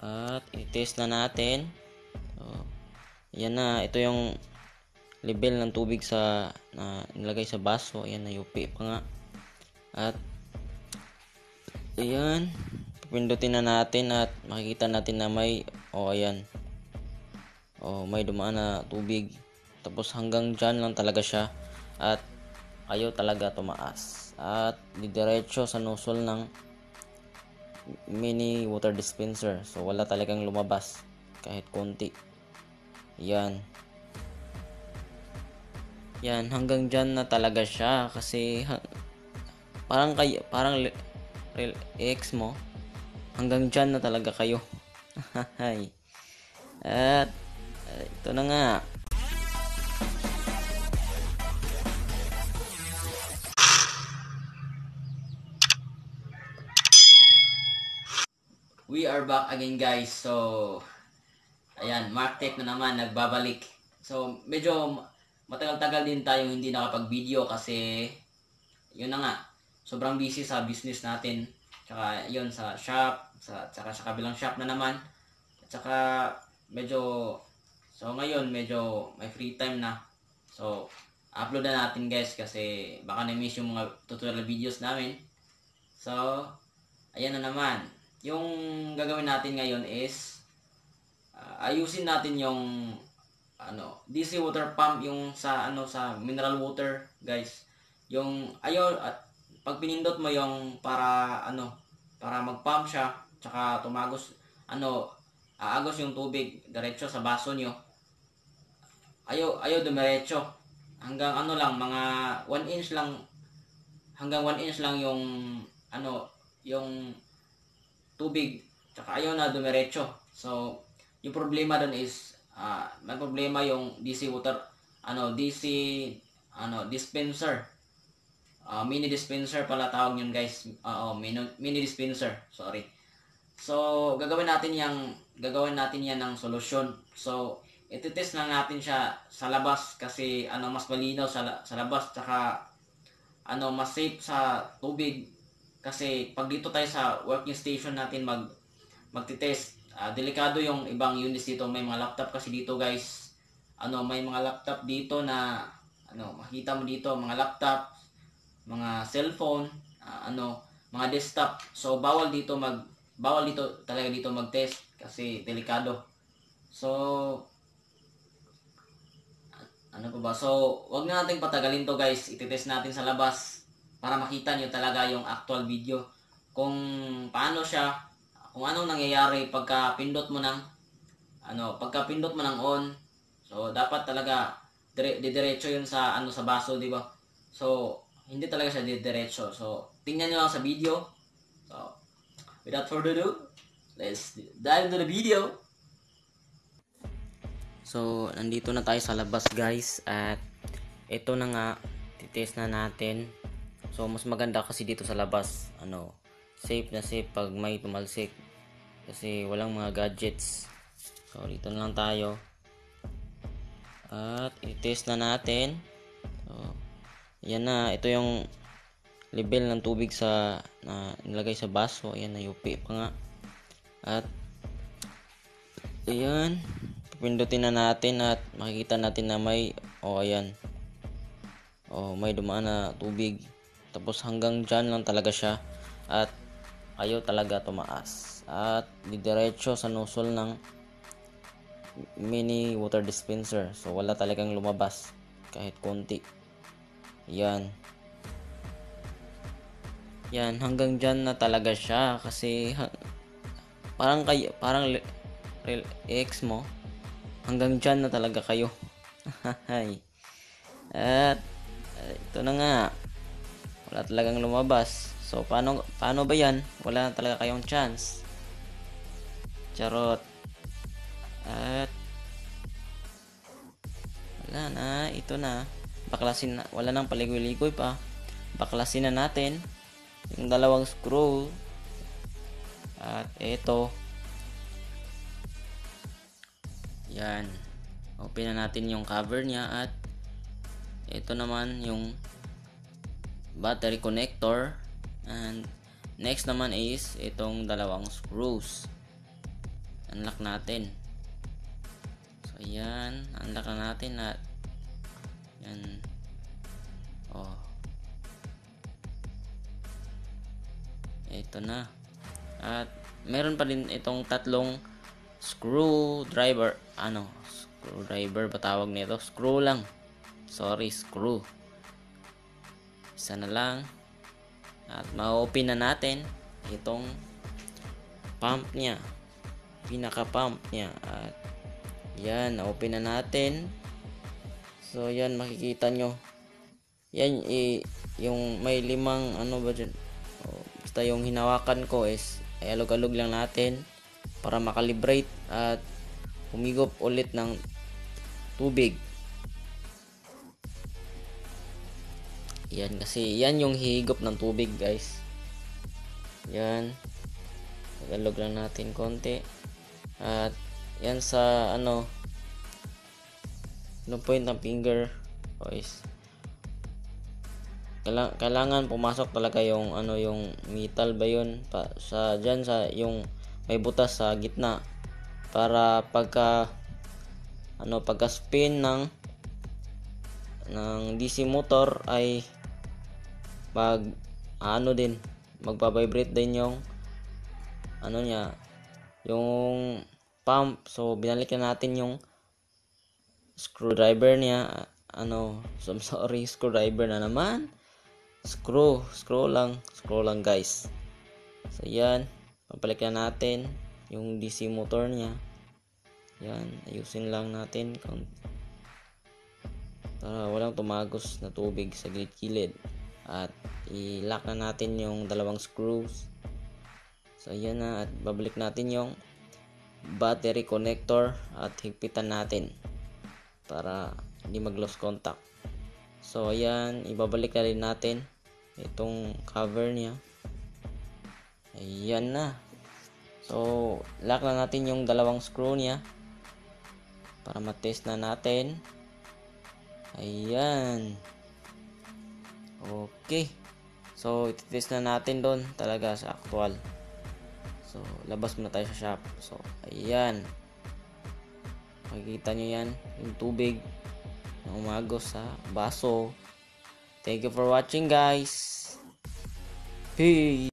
At i-test na natin. So, yan na. Ito yung level ng tubig sa na nilagay sa baso. Ayan, nayupi pa nga. At ayan, pindutin na natin at makikita natin na may ayan. May dumaan na tubig. Tapos hanggang dyan lang talaga siya. At ayaw talaga tumaas. At didiretso sa nozzle ng mini water dispenser. So wala talagang lumabas kahit konti. Yan. Yan, hanggang dyan na talaga siya kasi parang ex mo. Hanggang dyan na talaga kayo. At ito na nga. We are back again, guys. So ayan, Marktech na naman nagbabalik. So medyo matagal-tagal din tayo hindi nakapag-video kasi yun na nga, sobrang busy sa business natin. Tsaka yun sa shop, tsaka sa kabilang shop na naman. At tsaka ngayon medyo may free time na. So upload na natin, guys, kasi baka na-miss yung mga tutorial videos namin. So ayan na naman. Yung gagawin natin ngayon is ayusin natin yung DC water pump, yung sa mineral water, guys. Yung at pag pinindot mo yung para mag-pump siya, tsaka tumagos aagos yung tubig diretso sa baso nyo. Ayaw dumiretso. Hanggang lang, mga 1 inch lang, hanggang 1 inch lang yung yung tubig, tsaka ayaw na dumiretso. So yung problema doon is may problema yung DC water dispenser, mini dispenser pala tawag yun, guys. Mini dispenser, sorry. So gagawin natin yan ng solusyon. So ititest lang natin siya sa labas kasi mas malinaw sa labas, tsaka mas safe sa tubig. Kasi pag dito tayo sa working station natin magtitest, delikado yung ibang units dito. May mga laptop kasi dito, guys. May mga laptop dito na makita mo dito, mga laptop, mga cellphone, mga desktop. So bawal talaga dito mag-test kasi delikado. So So wag na nating patagalin to, guys. Ititest natin sa labas para makita niyo talaga yung actual video kung paano siya, kung anong nangyayari pagka pindot mo ng on. So dapat talaga didiretso yun sa sa baso, di ba? So hindi talaga siya didiretso. So tingnan niyo lang sa video. So without further ado, let's dive into the video. So nandito na tayo sa labas, guys, at ito na nga, titest na natin. So mas maganda kasi dito sa labas, safe na safe pag may tumalsik kasi walang mga gadgets. So dito na lang tayo at i-test na natin. So yan na, ito yung level ng tubig sa na nilagay sa baso. Ayan, nayupi pa nga. At ayan, pindutin na natin at makikita natin na may ayan, may dumaan na tubig. Tapos hanggang dyan lang talaga siya at ayaw talaga tumaas. At didiretso sa nozzle ng mini water dispenser. So wala talagang lumabas kahit konti. Yan. Yan, hanggang dyan na talaga siya kasi parang ex mo. Hanggang dyan na talaga kayo. At ito na nga, wala talagang lumabas. So paano ba yan? Wala talaga kayong chance. Charot. At wala na, ito na. Baklasin na, wala nang paligoy-ligoy pa. Baklasin na natin yung dalawang screw. At ito. Yan. Open na natin yung cover niya at ito naman yung battery connector, and next naman is itong dalawang screws. unlock natin. So ayan, unlock na natin at yan. Oh, ito na. At meron pa din itong tatlong screwdriver. Screwdriver ba tawag nito? Screw lang. Sorry, screw. Isa na lang. At ma-open na natin itong pump niya. Pinaka pump niya. At yan, na-open na natin. So yan, makikita nyo. Yan, yung may limang ano ba dyan. Basta yung hinawakan ko is ay alog-alog lang natin para makalibrate at humigop ulit ng tubig. Yan, kasi yan yung higop ng tubig, guys. Yan, alog lang natin konti. At yan sa ano point ng finger, guys. Kailangan pumasok talaga yung yung metal ba yun sa diyan sa yung may butas sa gitna para pagka spin ng DC motor ay magba-vibrate din yung niya, yung pump. So binalikan natin yung screwdriver niya. Sorry, screwdriver na naman. Screw lang guys. So yan, papalikan natin yung DC motor niya. Yan, ayusin lang natin para walang tumagos na tubig sa gilid-gilid. At i-lock na natin yung dalawang screws. So yan na, at babalik natin yung battery connector at higpitan natin para hindi mag-lost contact. So ayan, ibabalik na rin natin itong cover niya. Ayan na. So lock na natin yung dalawang screw niya para matest na natin. Ayan. Okay. So ititest na natin doon talaga sa actual. So labas muna tayo sa shop. So ayan, makikita nyo yan, yung tubig na umagos sa baso. Thank you for watching, guys. Peace.